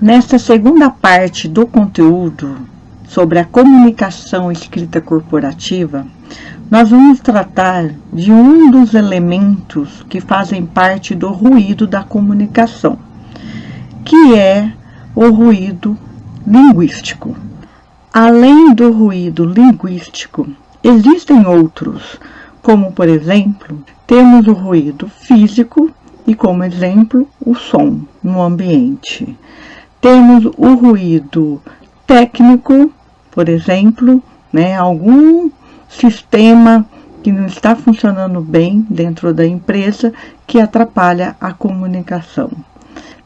Nesta segunda parte do conteúdo sobre a comunicação escrita corporativa, nós vamos tratar de um dos elementos que fazem parte do ruído da comunicação, que é o ruído linguístico. Além do ruído linguístico, existem outros, como, por exemplo, temos o ruído físico e, como exemplo, o som no ambiente. Temos o ruído técnico, por exemplo, algum sistema que não está funcionando bem dentro da empresa que atrapalha a comunicação.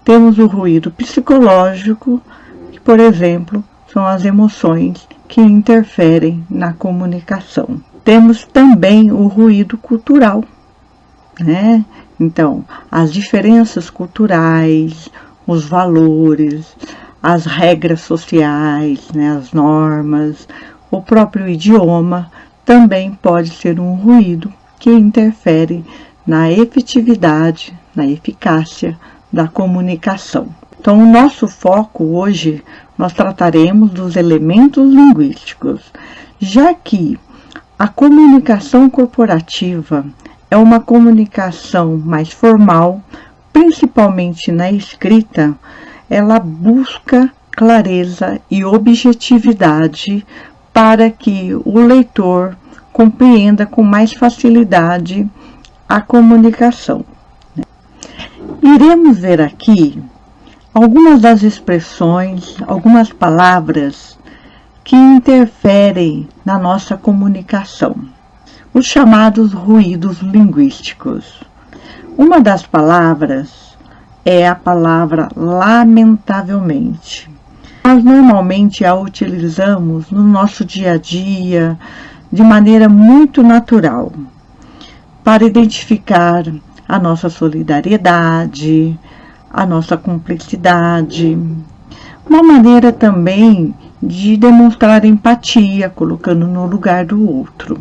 Temos o ruído psicológico, que, por exemplo, são as emoções que interferem na comunicação. Temos também o ruído cultural, Então, as diferenças culturais, os valores, as regras sociais, as normas, o próprio idioma, também pode ser um ruído que interfere na efetividade, na eficácia da comunicação. Então, o nosso foco hoje, nós trataremos dos elementos linguísticos, já que a comunicação corporativa é uma comunicação mais formal, principalmente na escrita. Ela busca clareza e objetividade para que o leitor compreenda com mais facilidade a comunicação. Iremos ver aqui algumas das expressões, algumas palavras que interferem na nossa comunicação, os chamados ruídos linguísticos. Uma das palavras é a palavra lamentavelmente. Nós normalmente a utilizamos no nosso dia a dia de maneira muito natural, para identificar a nossa solidariedade, a nossa cumplicidade, uma maneira também de demonstrar empatia, colocando no lugar do outro.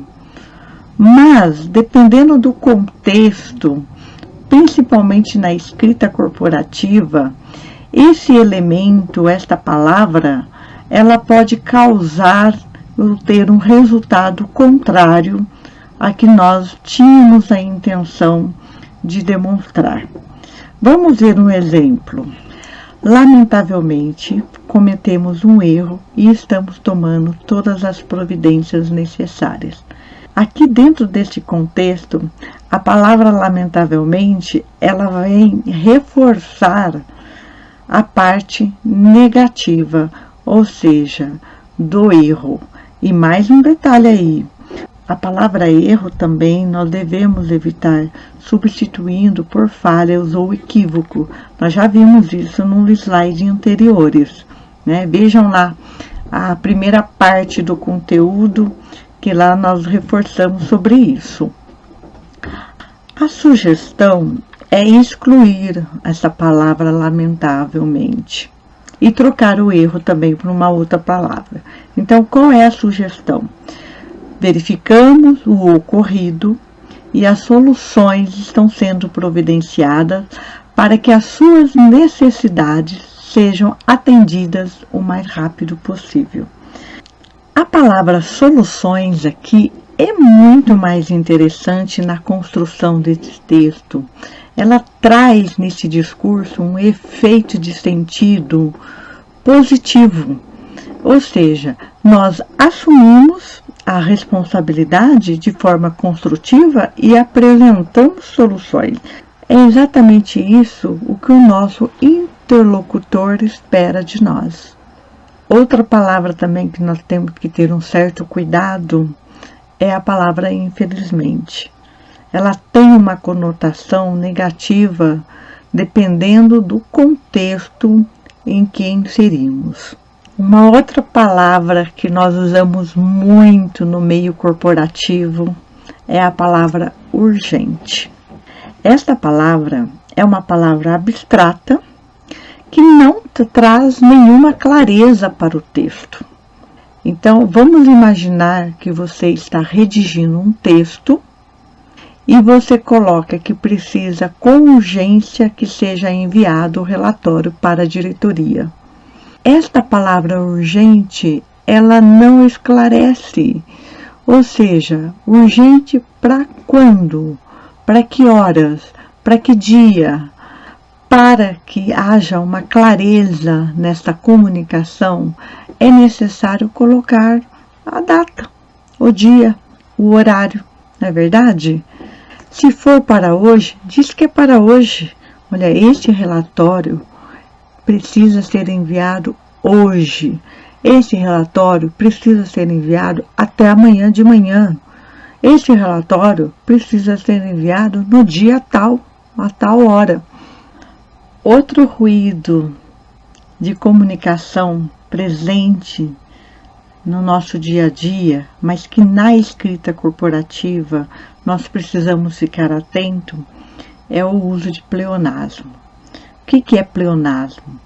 Mas, dependendo do contexto, principalmente na escrita corporativa, esse elemento, esta palavra, ela pode causar ou ter um resultado contrário a que nós tínhamos a intenção de demonstrar. Vamos ver um exemplo. Lamentavelmente, cometemos um erro e estamos tomando todas as providências necessárias. Aqui dentro desse contexto, a palavra lamentavelmente, ela vem reforçar a parte negativa, ou seja, do erro. E mais um detalhe aí, a palavra erro também nós devemos evitar substituindo por falhas ou equívoco. Nós já vimos isso nos slides anteriores, Vejam lá a primeira parte do conteúdo, que lá nós reforçamos sobre isso. A sugestão é excluir essa palavra lamentavelmente e trocar o erro também por uma outra palavra. Então, qual é a sugestão? Verificamos o ocorrido e as soluções estão sendo providenciadas para que as suas necessidades sejam atendidas o mais rápido possível. A palavra soluções aqui é muito mais interessante na construção desse texto. Ela traz nesse discurso um efeito de sentido positivo, ou seja, nós assumimos a responsabilidade de forma construtiva e apresentamos soluções. É exatamente isso o que o nosso interlocutor espera de nós. Outra palavra também que nós temos que ter um certo cuidado é a palavra infelizmente. Ela tem uma conotação negativa dependendo do contexto em que inserimos. Uma outra palavra que nós usamos muito no meio corporativo é a palavra urgente. Esta palavra é uma palavra abstrata que não traz nenhuma clareza para o texto. Então, vamos imaginar que você está redigindo um texto e você coloca que precisa com urgência que seja enviado o relatório para a diretoria. esta palavra urgente, ela não esclarece. Ou seja, urgente para quando? Para que horas? Para que dia? Para que haja uma clareza nesta comunicação, é necessário colocar a data, o dia, o horário, não é verdade? Se for para hoje, diz que é para hoje. Olha, este relatório precisa ser enviado hoje. Esse relatório precisa ser enviado até amanhã de manhã. Este relatório precisa ser enviado no dia tal, a tal hora. Outro ruído de comunicação presente no nosso dia a dia, mas que na escrita corporativa nós precisamos ficar atento, é o uso de pleonasmo. O que é pleonasmo?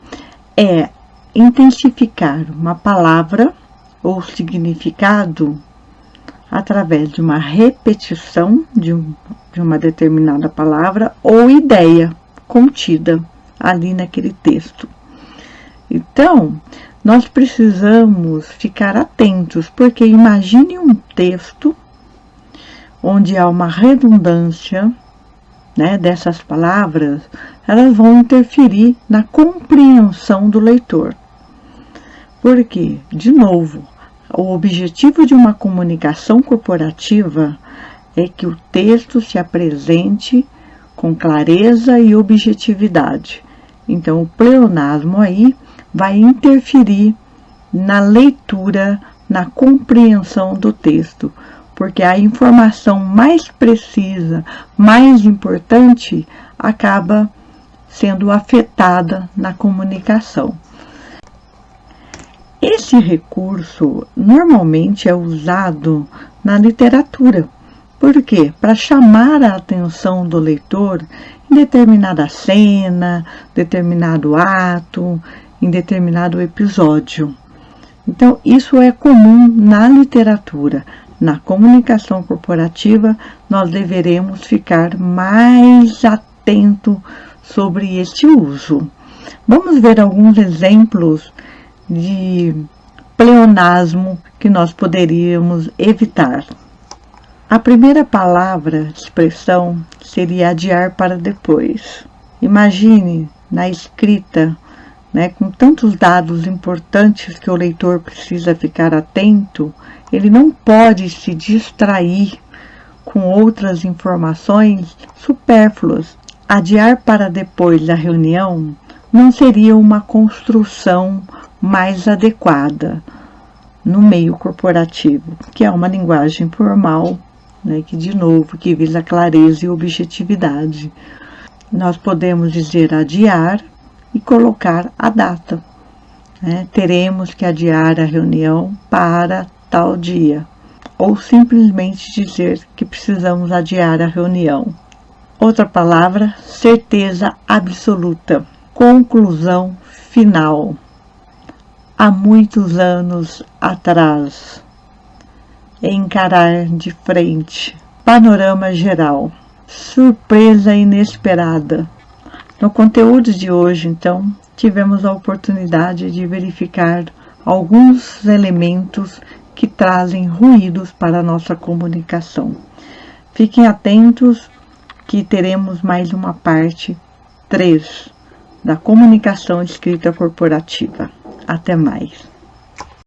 É intensificar uma palavra ou significado através de uma repetição de uma determinada palavra ou ideia contida ali naquele texto. Então, nós precisamos ficar atentos, porque imagine um texto onde há uma redundância, né, dessas palavras, elas vão interferir na compreensão do leitor. Porque, de novo, o objetivo de uma comunicação corporativa é que o texto se apresente com clareza e objetividade. Então, o pleonasmo aí vai interferir na leitura, na compreensão do texto, porque a informação mais precisa, mais importante, acaba sendo afetada na comunicação. Esse recurso normalmente é usado na literatura. Por quê? Para chamar a atenção do leitor em determinada cena, determinado ato, em determinado episódio. Então, isso é comum na literatura. Na comunicação corporativa, nós deveremos ficar mais atento sobre este uso. Vamos ver alguns exemplos de pleonasmo que nós poderíamos evitar. A primeira palavra, expressão, seria adiar para depois. Imagine na escrita, né, com tantos dados importantes que o leitor precisa ficar atento, ele não pode se distrair com outras informações supérfluas. Adiar para depois da reunião não seria uma construção mais adequada no meio corporativo, que é uma linguagem formal, né, que, de novo, que visa clareza e objetividade. Nós podemos dizer adiar e colocar a data. Né? Teremos que adiar a reunião para tal dia. Ou simplesmente dizer que precisamos adiar a reunião. Outra palavra, certeza absoluta. Conclusão final. Há muitos anos atrás. Encarar de frente. Panorama geral. Surpresa inesperada. No conteúdo de hoje, então, tivemos a oportunidade de verificar alguns elementos que trazem ruídos para a nossa comunicação. Fiquem atentos que teremos mais uma parte 3 da comunicação escrita corporativa. Até mais.